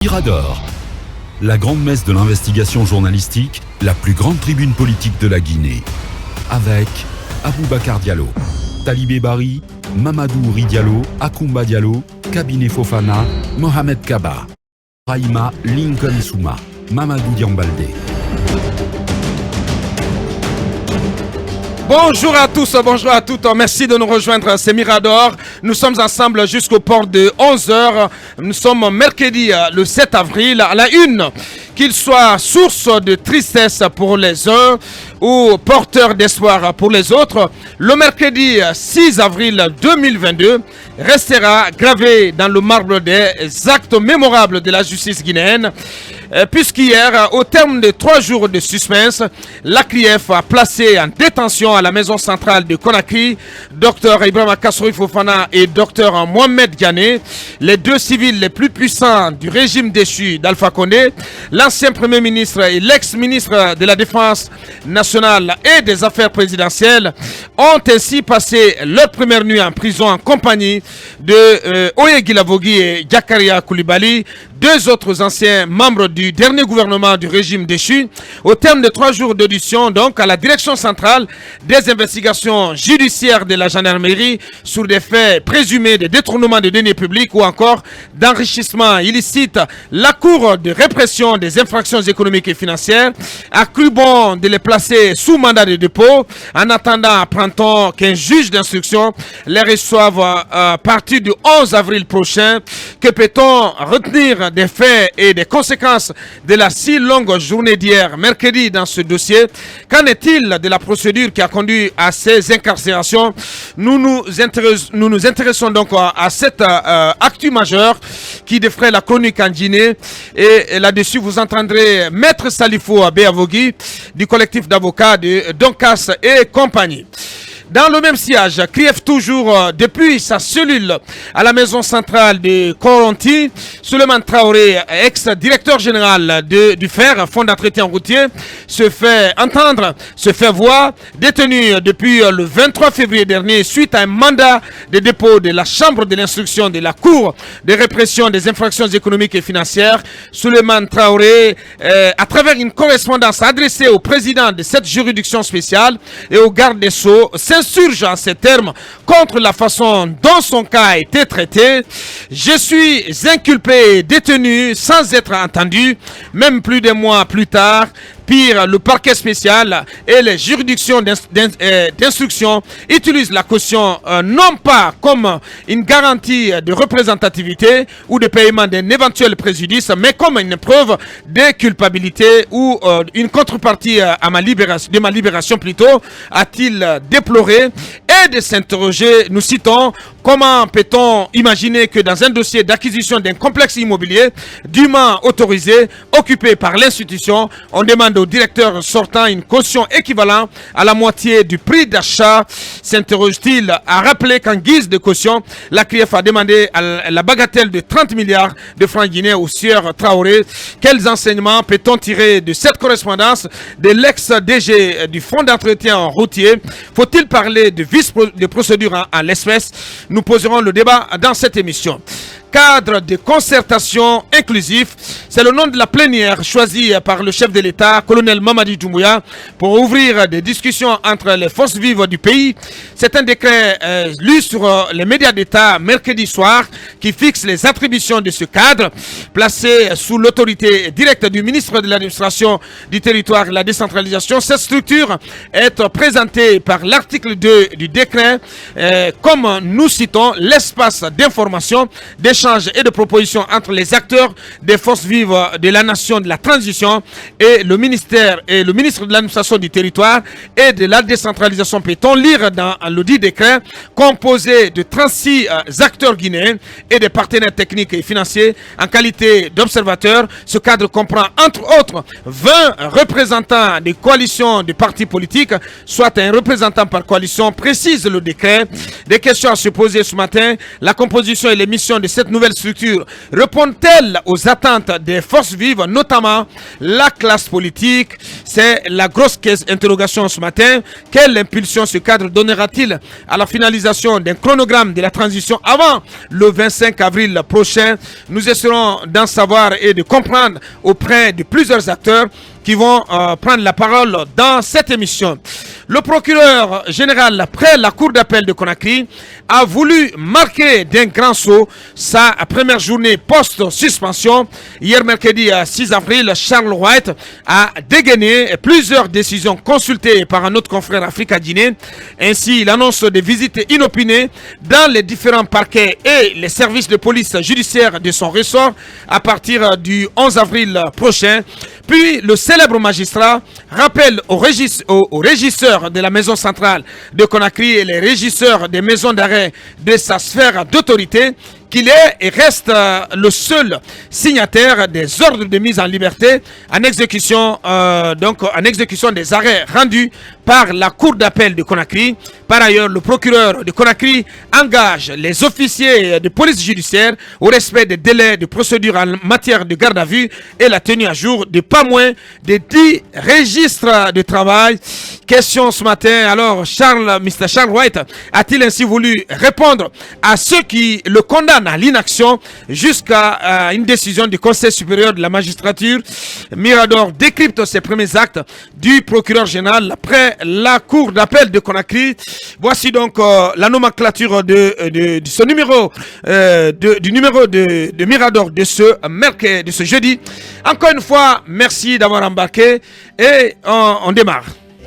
Mirador, la grande messe de l'investigation journalistique, la plus grande tribune politique de la Guinée. Avec Aboubacar Diallo, Talibé Bari, Mamadou Ouri Diallo, Akoumba Diallo, Kabinet Fofana, Mohamed Kaba, Raïma Lincoln Souma, Mamadou Diambalde. Bonjour à tous, bonjour à toutes, merci de nous rejoindre, c'est Mirador. Nous sommes ensemble jusqu'au port de 11h. Nous sommes mercredi le 7 avril à la une. Qu'il soit source de tristesse pour les uns ou porteur d'espoir pour les autres, le mercredi 6 avril 2022 restera gravé dans le marbre des actes mémorables de la justice guinéenne. Puisqu'hier, au terme de 3 jours de suspense, l'ACRIEF a placé en détention à la maison centrale de Conakry Dr Ibrahima Kassory Fofana et Dr Mohamed Diané, les deux civils les plus puissants du régime déchu d'Alpha Condé. L'ancien Premier ministre et l'ex-ministre de la Défense nationale et des Affaires présidentielles ont ainsi passé leur première nuit en prison en compagnie de Oye Guilavogui et Jakaria Koulibaly, deux autres anciens membres du dernier gouvernement du régime déchu, au terme de 3 jours d'audition donc à la direction centrale des investigations judiciaires de la gendarmerie sur des faits présumés de détournement de deniers publics ou encore d'enrichissement illicite. La Cour de répression des infractions économiques et financières a cru bon de les placer sous mandat de dépôt en attendant, apprend-on, qu'un juge d'instruction les reçoive à partir du 11 avril prochain. Que peut-on retenir des faits et des conséquences de la si longue journée d'hier, mercredi, dans ce dossier? Qu'en est-il de la procédure qui a conduit à ces incarcérations? Nous nous intéressons donc à cette actu majeure qui défraie la chronique en Guinée. Et là-dessus, vous entendrez Maître Salifou Béavogui du collectif d'avocats de Doncas et compagnie. Dans le même sillage, CRIEF toujours depuis sa cellule à la maison centrale de Coronti, Souleymane Traoré, ex-directeur général du FER, Fonds d'entretien routier, se fait entendre, se fait voir, détenu depuis le 23 février dernier suite à un mandat de dépôt de la Chambre de l'instruction de la Cour de répression des infractions économiques et financières. Souleymane Traoré, à travers une correspondance adressée au président de cette juridiction spéciale et au garde des Sceaux, s'insurge en ces termes contre la façon dont son cas a été traité. Je suis inculpé et détenu sans être entendu, même plus de mois plus tard. Pire, le parquet spécial et les juridictions d'instruction utilisent la caution non pas comme une garantie de représentativité ou de paiement d'un éventuel préjudice, mais comme une preuve de culpabilité ou une contrepartie à ma libération plutôt, a-t-il déploré. Et de s'interroger, nous citons, comment peut-on imaginer que dans un dossier d'acquisition d'un complexe immobilier dûment autorisé, occupé par l'institution, on demande au directeur sortant une caution équivalente à la moitié du prix d'achat? S'interroge-t-il à rappeler qu'en guise de caution, la CRIEF a demandé à la bagatelle de 30 milliards de francs guinéens au sieur Traoré? Quels enseignements peut-on tirer de cette correspondance de l'ex-DG du Fonds d'entretien routier? Faut-il parler de vice de procédure en l'espèce? Nous poserons le débat dans cette émission. Cadre de concertation inclusif, c'est le nom de la plénière choisie par le chef de l'État, colonel Mamadi Doumbouya, pour ouvrir des discussions entre les forces vives du pays. C'est un décret lu sur les médias d'État mercredi soir qui fixe les attributions de ce cadre, placé sous l'autorité directe du ministre de l'administration du territoire et de la décentralisation. Cette structure est présentée par l'article 2 du décret comme nous citons l'espace d'information, d'échange et de propositions entre les acteurs des forces vives de la nation de la transition et le ministère et le ministre de l'administration du territoire et de la décentralisation. Peut-on lire dans le dit décret composé de 36 acteurs guinéens et des partenaires techniques et financiers en qualité d'observateurs. Ce cadre comprend entre autres 20 représentants des coalitions de partis politiques, soit un représentant par coalition, précise le décret. Des questions à se poser ce matin: la composition et les missions de cette cette nouvelle structure répond-elle aux attentes des forces vives, notamment la classe politique? C'est la grosse interrogation ce matin. Quelle impulsion ce cadre donnera-t-il à la finalisation d'un chronogramme de la transition avant le 25 avril prochain? Nous essaierons d'en savoir et de comprendre auprès de plusieurs acteurs qui vont prendre la parole dans cette émission. Le procureur général, après la cour d'appel de Conakry, a voulu marquer d'un grand saut sa première journée post-suspension. Hier mercredi 6 avril, Charles White a dégainé plusieurs décisions consultées par un autre confrère africain. Ainsi, il annonce des visites inopinées dans les différents parquets et les services de police judiciaire de son ressort à partir du 11 avril prochain. Puis, le célèbre magistrat rappelle aux régisseurs de la maison centrale de Conakry et les régisseurs des maisons d'arrêt de sa sphère d'autorité qu'il est et reste le seul signataire des ordres de mise en liberté en exécution, en exécution des arrêts rendus par la cour d'appel de Conakry. Par ailleurs, le procureur de Conakry engage les officiers de police judiciaire au respect des délais de procédure en matière de garde à vue et la tenue à jour de pas moins de 10 registres de travail. Question ce matin, alors Mr. Charles White a-t-il ainsi voulu répondre à ceux qui le condamnent à l'inaction jusqu'à une décision du Conseil supérieur de la magistrature? Mirador décrypte ses premiers actes du procureur général après la cour d'appel de Conakry. Voici donc la nomenclature de ce numéro du numéro de Mirador de ce jeudi. Encore une fois, merci d'avoir embarqué et on démarre.